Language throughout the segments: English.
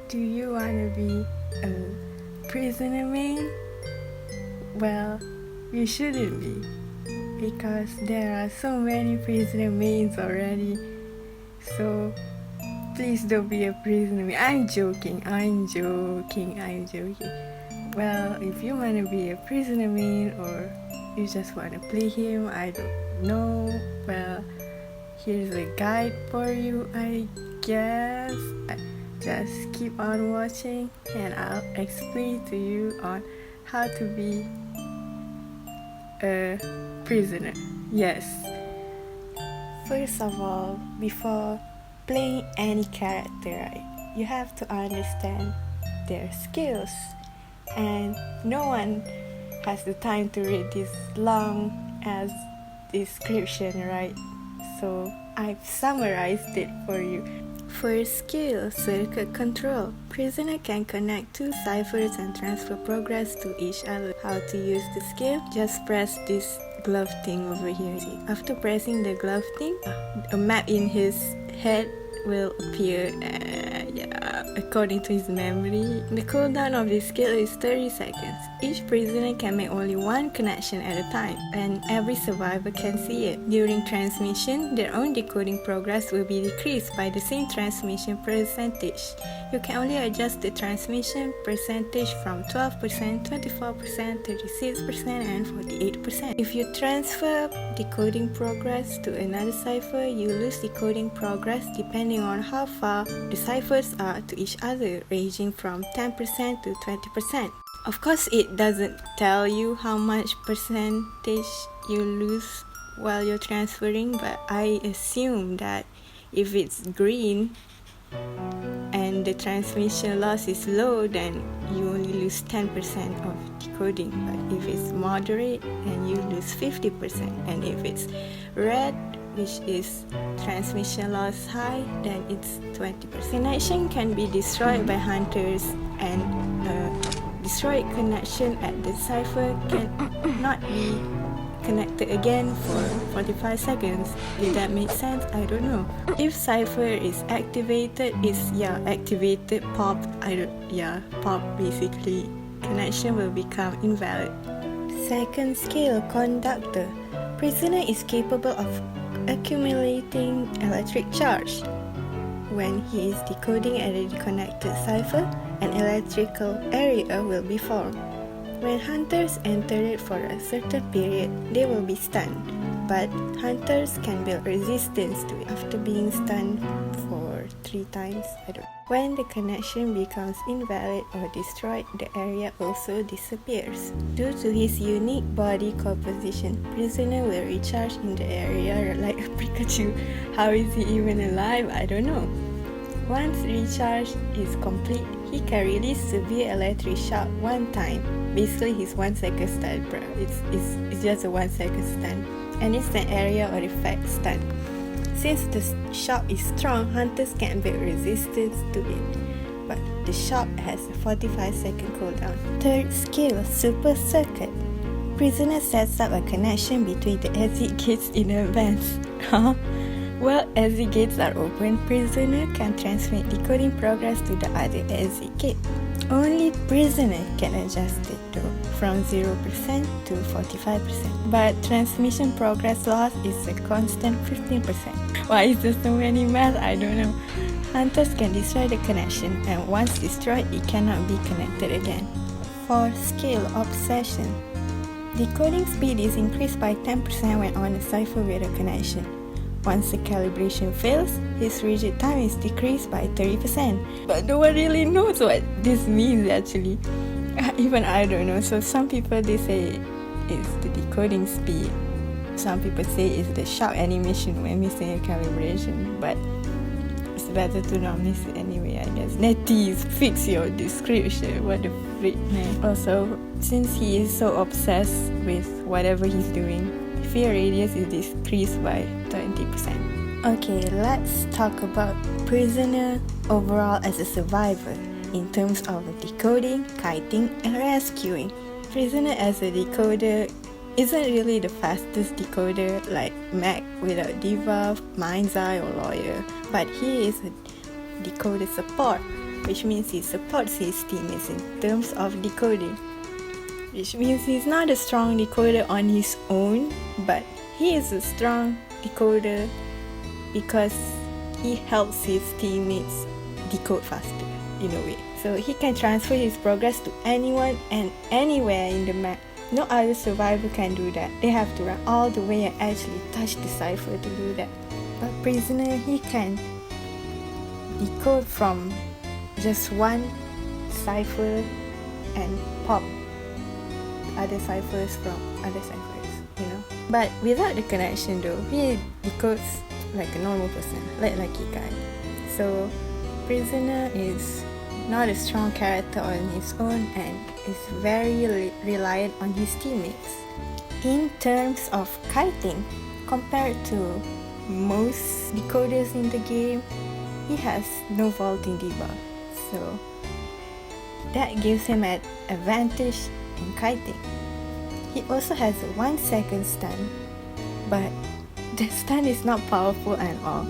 Do you want to be a prisoner main? Well, you shouldn't be, because there are so many prisoner mains already. So please don't be a prisoner main. I'm joking. Well, if you want to be a prisoner main, or you just want to play him, I don't know. Well, here's a guide for you, I guess. Just keep on watching and I'll explain to you on how to be a prisoner. Yes. First of all, before playing any character, right, you have to understand their skills. And no one has the time to read this long as description, right? So I've summarized it for you. First skill, circuit control. Prisoner can connect two ciphers and transfer progress to each other. How to use the skill? Just press this glove thing over here. See, after pressing the glove thing, a map in his head will appear according to his memory. The cooldown of this skill is 30 seconds. Each prisoner can make only one connection at a time, and every survivor can see it. During transmission, their own decoding progress will be decreased by the same transmission percentage. You can only adjust the transmission percentage from 12%, 24%, 36%, and 48%. If you transfer decoding progress to another cipher, you lose decoding progress depending on how far the ciphers are to each other, ranging from 10% to 20%. Of course, it doesn't tell you how much percentage you lose while you're transferring, but I assume that if it's green and the transmission loss is low, then you only lose 10% of decoding. But if it's moderate, then you lose 50%. And if it's red, which is transmission loss high, then it's 20%. Connection can be destroyed by hunters, and destroyed connection at the cipher can not be connected again for 45 seconds. Did that make sense? I don't know. If cipher is activated, activated, pop basically, connection will become invalid. Second skill, conductor. Prisoner is capable of accumulating electric charge. When he is decoding at a connected cipher, an electrical area will be formed. When hunters enter it for a certain period, they will be stunned, but hunters can build resistance to it after being stunned for 3 times. When the connection becomes invalid or destroyed, the area also disappears. Due to his unique body composition, prisoner will recharge in the area like a Pikachu. How is he even alive? I don't know. Once recharge is complete, he can release severe electric shock 1 time. Basically, his 1 second stun, bro. It's just a 1 second stun, and it's an area or effect stun. Since the shock is strong, hunters can build resistance to it, but the shock has a 45-second cooldown. Third skill, super circuit. Prisoner sets up a connection between the exit gates in advance. Well, exit gates are open, prisoner can transmit decoding progress to the other exit gate. Only prisoner can adjust it though, from 0% to 45%. But transmission progress loss is a constant 15%. Why is there so many math? I don't know. Hunters can destroy the connection, and once destroyed, it cannot be connected again. Fourth skill, obsession. Decoding speed is increased by 10% when on a cipher with a connection. Once the calibration fails, his rigid time is decreased by 30%. But no one really knows what this means actually. Even I don't know. So some people, they say it's the decoding speed. Some people say it's the shock animation when missing a calibration. But it's better to not miss it anyway, I guess. Netties, fix your description. What the freak, man. Also, since he is so obsessed with whatever he's doing, fear radius is decreased by 20%. Okay, let's talk about prisoner overall as a survivor in terms of decoding, kiting, and rescuing. Prisoner as a decoder isn't really the fastest decoder like Mac without debuff, Mind's Eye, or Lawyer, but he is a decoder support. which means he supports his teammates in terms of decoding, which means he's not a strong decoder on his own, but he is a strong decoder because he helps his teammates decode faster in a way. So he can transfer his progress to anyone and anywhere in the map. No other survivor can do that. They have to run all the way and actually touch the cipher to do that. But Prisoner, he can decode from just one cipher and pop other ciphers from other ciphers, But without the connection though, he decodes like a normal person, like Lucky Guy. So Prisoner is not a strong character on his own and is very reliant on his teammates. In terms of kiting, compared to most decoders in the game, he has no vaulting debuff, so that gives him an advantage in kiting. He also has a 1 second stun, but the stun is not powerful at all.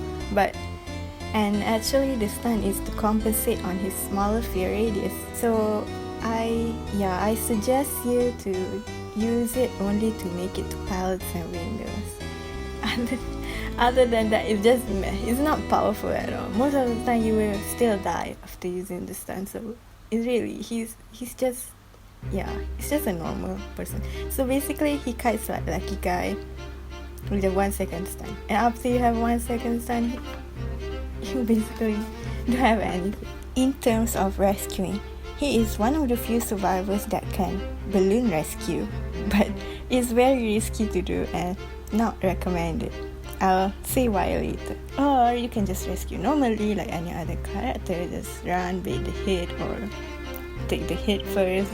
And actually the stun is to compensate on his smaller field radius. So I suggest you to use it only to make it to pallets and windows. Other than that, it's just meh. It's not powerful at all. Most of the time you will still die after using the stun. So it's really, he's just a normal person. So basically he kites like Lucky Guy with a 1 second stun. And after you have 1 second stun, you basically don't have anything. In terms of rescuing, he is one of the few survivors that can balloon rescue, but it's very risky to do and not recommended. I'll say why later. Or you can just rescue normally like any other character, just run, bait the hit, or take the hit first.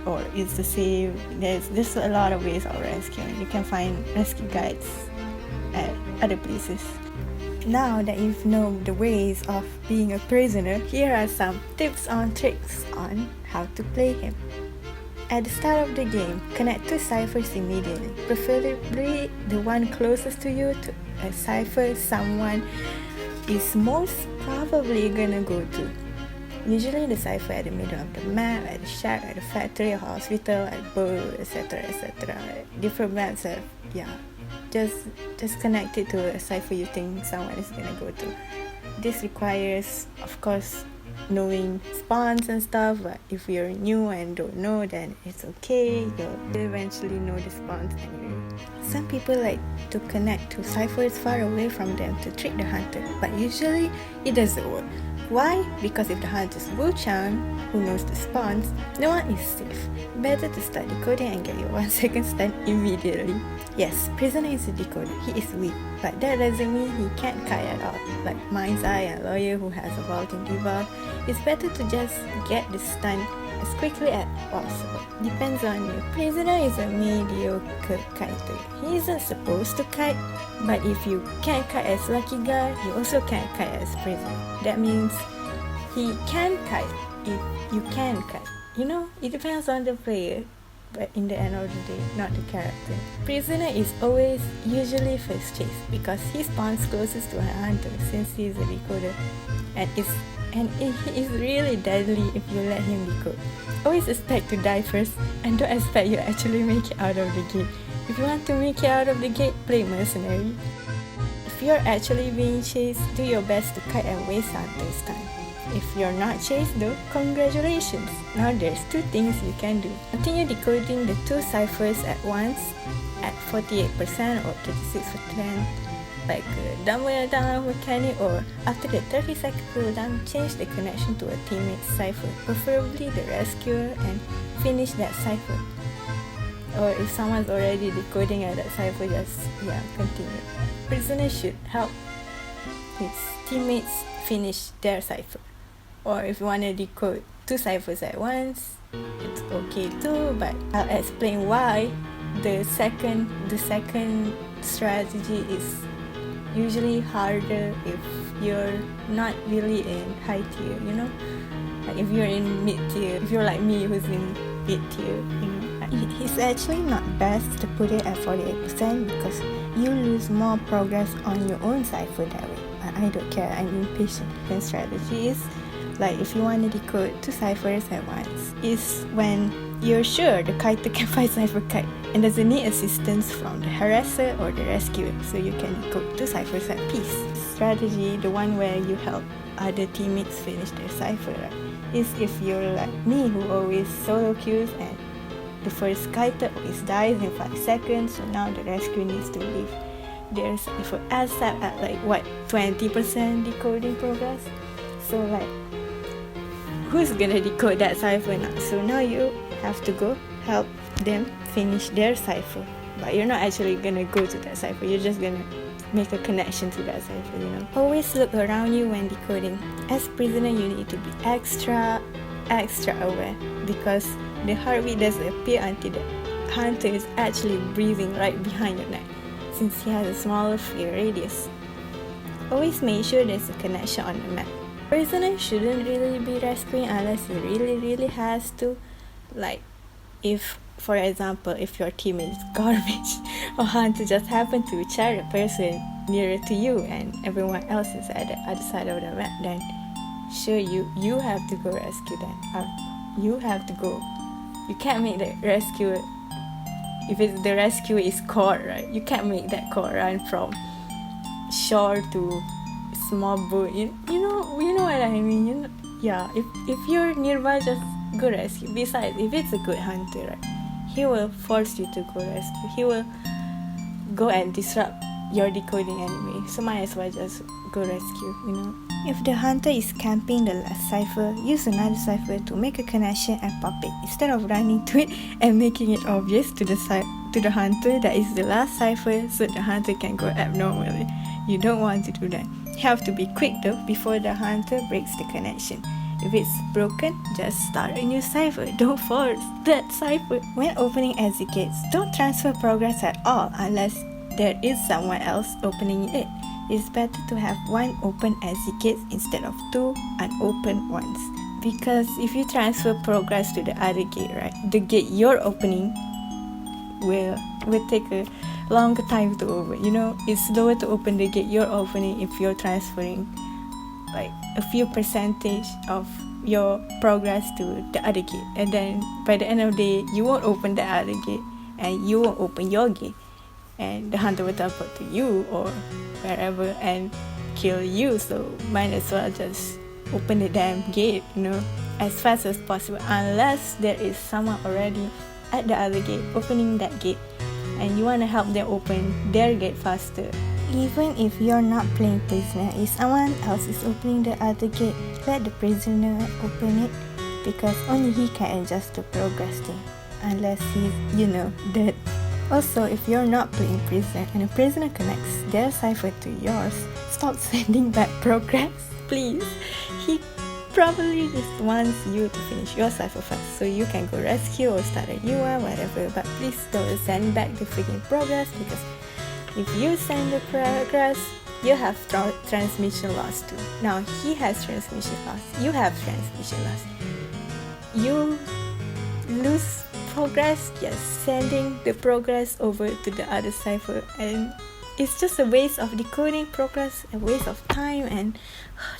Or it's the same. There's a lot of ways of rescuing. You can find rescue guides at other places. Now that you know the ways of being a prisoner, here are some tips and tricks on how to play him. At the start of the game, connect 2 ciphers immediately, preferably the one closest to you to a cipher someone is most probably gonna go to. Usually the cipher at the middle of the map, at the shack, at the factory, or hospital, at boat, etc. Different maps have, just connect it to a cipher you think someone is gonna go to. This requires, of course, knowing spawns and stuff, but if you're new and don't know, then it's okay. You'll eventually know the spawns anyway. Some people like to connect to ciphers far away from them to trick the hunter, but usually it doesn't work. Why? Because if the hunter's Wu-Chang, who knows the spawns, no one is safe. Better to start decoding and get your 1 second stun immediately. Yes, Prisoner is a decoder. He is weak, but that doesn't mean he can't kite at all. Like Mind's Eye and Lawyer who has a vaulting debuff, it's better to just get the stun as quickly as possible. Depends on you. Prisoner is a mediocre kiter. He isn't supposed to kite, but if you can't kite as Lucky Guy, you also can't kite as Prisoner. That means he can kite if you can kite. It depends on the player, but in the end of the day, not the character. Prisoner is always usually first chase because he spawns closest to a hunter since he is a decoder, and he is really deadly if you let him decode. Always expect to die first and don't expect you actually make it out of the gate. If you want to make it out of the gate, play mercenary. If you're actually being chased, do your best to kite and waste hunter's time. If you're not chased though, congratulations! Now there's 2 things you can do. Continue decoding the 2 ciphers at once at 48% or 36%, like double down mechanic, or after the 30-second cooldown, change the connection to a teammate's cipher, preferably the rescuer, and finish that cipher. Or if someone's already decoding at that cipher, just continue. Prisoner should help his teammates finish their cipher. Or if you want to decode 2 ciphers at once, it's okay too, but I'll explain why the second strategy is usually harder if you're not really in high tier, like if you're in mid tier, if you're like me who's in mid tier, It's actually not best to put it at 48% because you lose more progress on your own cipher that way. But I don't care, I'm impatient. Second strategy is like if you want to decode 2 ciphers at once, is when you're sure the kiter can find cipher kite and doesn't need assistance from the harasser or the rescuer, so you can decode 2 ciphers at peace. Strategy, the one where you help other teammates finish their cipher, right, is if you're like me who always solo queues and the first kiter always dies in 5 seconds, so now the rescuer needs to leave their cipher ASAP at like 20% decoding progress. So like, who's gonna decode that cipher now? So now you have to go help them finish their cipher, but you're not actually gonna go to that cipher, you're just gonna make a connection to that cipher, you know. Always look around you when decoding. As prisoner, you need to be extra aware, because the heartbeat doesn't appear until the hunter is actually breathing right behind your neck, since he has a smaller field radius. Always make sure there's a connection on the map. Prisoner shouldn't really be rescuing unless he really has to. Like, if, for example, if your teammate is garbage or hunter just happen to charge a person nearer to you and everyone else is at the other side of the map, then sure, you have to go rescue them. You have to go. You can't make the rescuer, if it's the rescuer is caught, right, you can't make that caught run from shore to small boat. You know what I mean, you know? Yeah, if you're nearby, just go rescue. Besides, if it's a good hunter, right, he will force you to go rescue. He will go and disrupt your decoding anyway, so might as well just go rescue, you know. If the hunter is camping the last cipher, use another cipher to make a connection and pop it, instead of running to it and making it obvious to the hunter that is the last cipher, so the hunter can go abnormally. You don't want to do that. You have to be quick though before the hunter breaks the connection. If it's broken, just start a new cipher. Don't force that cipher. When opening exit gates, don't transfer progress at all unless there is someone else opening it. It's better to have one open exit gate instead of 2 unopened ones. Because if you transfer progress to the other gate, right, the gate you're opening will take a longer time to open. You know, it's slower to open the gate you're opening if you're transferring like a few percentage of your progress to the other gate, and then by the end of the day you won't open the other gate and you won't open your gate, and the hunter will teleport to you or wherever and kill you. So might as well just open the damn gate, you know, as fast as possible, unless there is someone already at the other gate opening that gate and you want to help them open their gate faster. Even if you're not playing prisoner, if someone else is opening the other gate, let the prisoner open it, because only he can adjust the progress thing, unless he's, dead. Also, if you're not playing prisoner and a prisoner connects their cipher to yours, stop sending back progress, please. He probably just wants you to finish your cipher fast so you can go rescue or start a new one, whatever, but please don't send back the freaking progress, because if you send the progress, you have transmission loss too. Now he has transmission loss, you have transmission loss. You lose progress just sending the progress over to the other cipher, and it's just a waste of decoding progress, a waste of time, and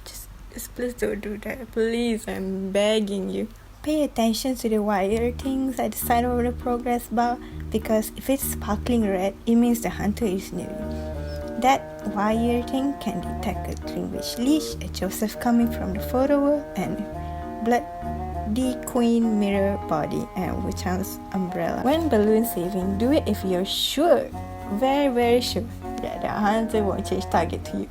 just please don't do that, please, I'm begging you. Pay attention to the wire things at the side of the progress bar, because if it's sparkling red, it means the hunter is near you. That wire thing can detect a Greenwich leash, a Joseph coming from the photo world, and bloody queen mirror body, and Wu-Chang's umbrella. When balloon saving, do it if you're sure, very very sure, that the hunter won't change target to you.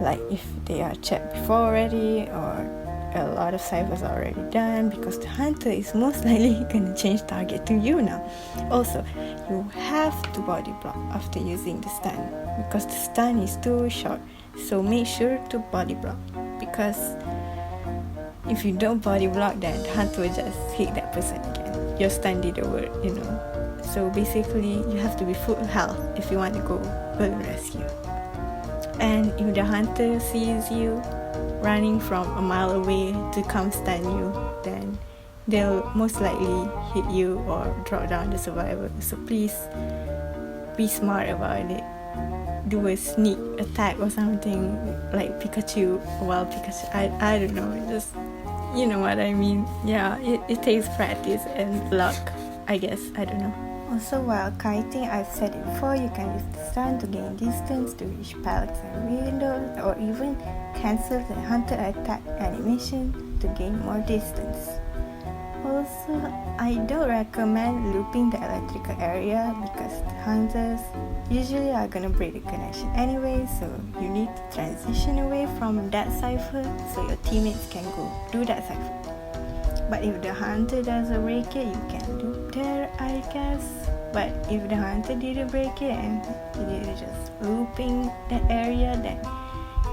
Like if they are checked before already, or a lot of ciphers are already done, because the hunter is most likely gonna change target to you now. Also, you have to body block after using the stun, because the stun is too short, so make sure to body block, because if you don't body block, then the hunter will just hit that person again. Your stun didn't work, So basically, you have to be full health if you want to go balloon rescue. And if the hunter sees you running from a mile away to come stun you, then they'll most likely hit you or drop down the survivor. So please be smart about it. do a sneak attack or something like Pikachu. Well, Pikachu, I don't know, just, you know what I mean. Yeah, it takes practice and luck, I guess. I don't know. Also, while kiting, I've said it before, you can use the sun to gain distance, to reach pallets and windows, or even cancel the hunter attack animation to gain more distance. Also, I don't recommend looping the electrical area because the hunters usually are gonna break the connection anyway, so you need to transition away from that cipher so your teammates can go do that cipher. But if the hunter doesn't break it, you can loop there, I guess. But if the hunter didn't break it and you're just looping the area, then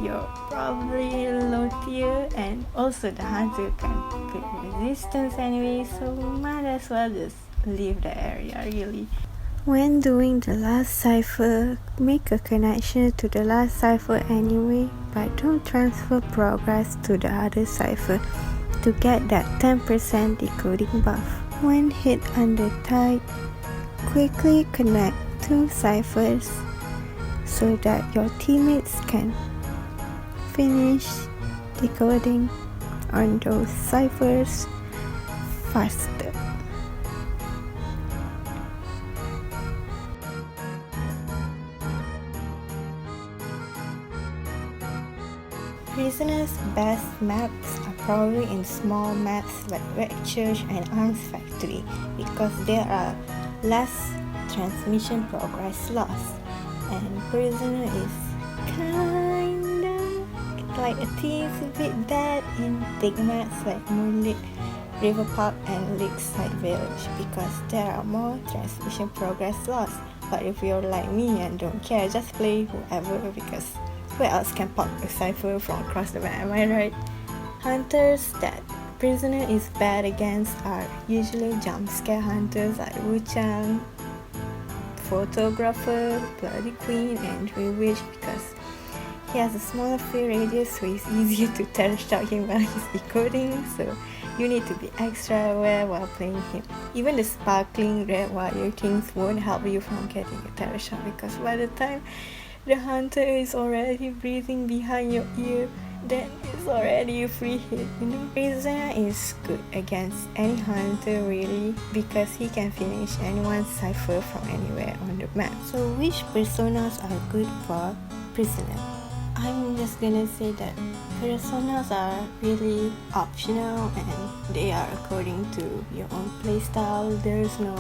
you're probably low tier, and also the hunter can put resistance anyway, so might as well just leave the area, really. When doing the last cipher, make a connection to the last cipher anyway, but don't transfer progress to the other cipher to get that 10% decoding buff. When hit under tight, quickly connect two ciphers so that your teammates can finish decoding on those ciphers faster. Prisoners' best maps are probably in small maps like Red Church and Arms Factory because there are less transmission progress loss, and Prisoner is kinda like a teensy bit bad in big maps like Moonlit, River Park and Lakeside Village because there are more transmission progress loss. But if you're like me and don't care, just play whoever because where else can pop a cipher from across the map, am I right? Hunters that Prisoner is bad against are usually jump scare hunters like Wu-Chang, Photographer, Bloody Queen, and Dream Witch because he has a smaller field radius, so it's easier to terror shock him while he's decoding, so you need to be extra aware while playing him. Even the sparkling red wire things won't help you from getting a terror shock because by the time the hunter is already breathing behind your ear, then it's already a free hit, you know? Prisoner is good against any hunter really because he can finish anyone's cipher from anywhere on the map. So which personas are good for Prisoner? I'm just gonna say that personas are really optional and they are according to your own playstyle. There's no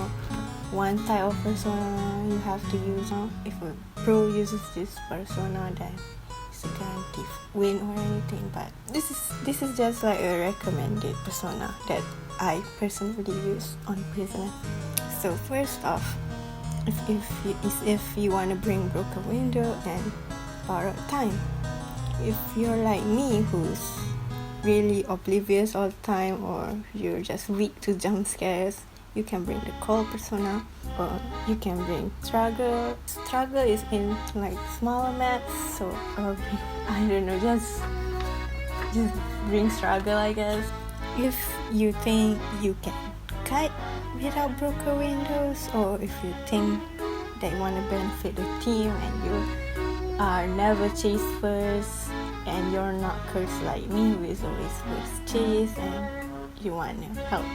one type of persona you have to use. If a pro uses this persona, then it's a guaranteed win or anything. But this is just like a recommended persona that I personally use on Prisoner. So first off, if you want to bring broken window and borrowed time. If you're like me who's really oblivious all the time, or you're just weak to jump scares, you can bring the cold persona, or you can bring struggle. Struggle is in like smaller maps, so or I don't know, just bring struggle, I guess. If you think you can kite without broken windows, or if you think that you want to benefit the team and you are never chase first and you're not cursed like me who is always first chase, and you want to help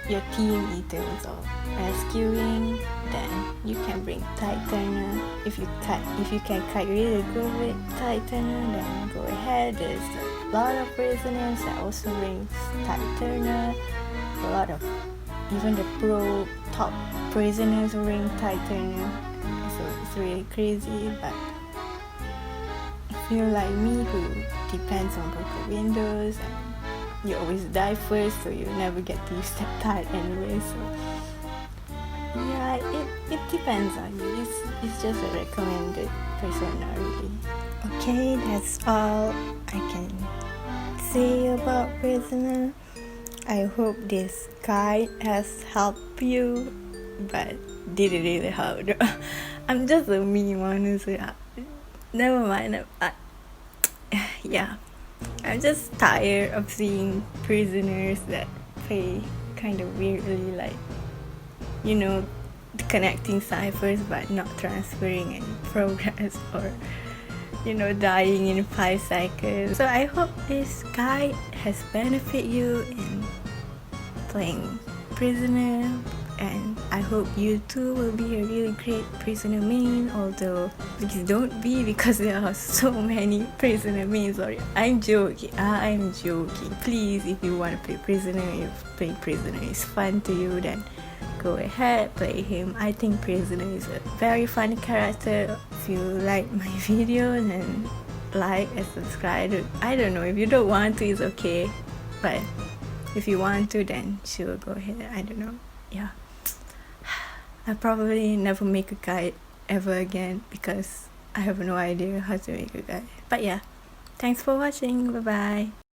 your team in terms of rescuing, then you can bring Tide Turner. If you can kite really good with Tide Turner, then go ahead. There's a lot of prisoners that also bring Tide Turner. A lot of even the pro top prisoners bring Tide Turner. So it's really crazy. But if you're like me who depends on broken windows and you always die first, so you never get to use that tide anyway, so yeah, it depends on you. It's just a recommended persona, really. Okay, that's all I can say about Prisoner. I hope this guide has helped you, but did it really help? I'm just a mean one, so never mind. Yeah, I'm just tired of seeing prisoners that play kind of weirdly, like, you know, connecting ciphers but not transferring any progress or dying in 5 seconds. So I hope this guide has benefit you in playing prisoner, and I hope you too will be a really great prisoner main, although please don't be, because there are so many prisoner mains. Sorry, I'm joking, please. If you want to play prisoner, if playing prisoner is fun to you, then go ahead, play him. I think prisoner is a very fun character. If you like my video, then like and subscribe. I don't know, if you don't want to, it's okay, but if you want to, then sure, go ahead. I don't know. Yeah, I probably never make a guide ever again because I have no idea how to make a guide. But yeah, thanks for watching. Bye bye.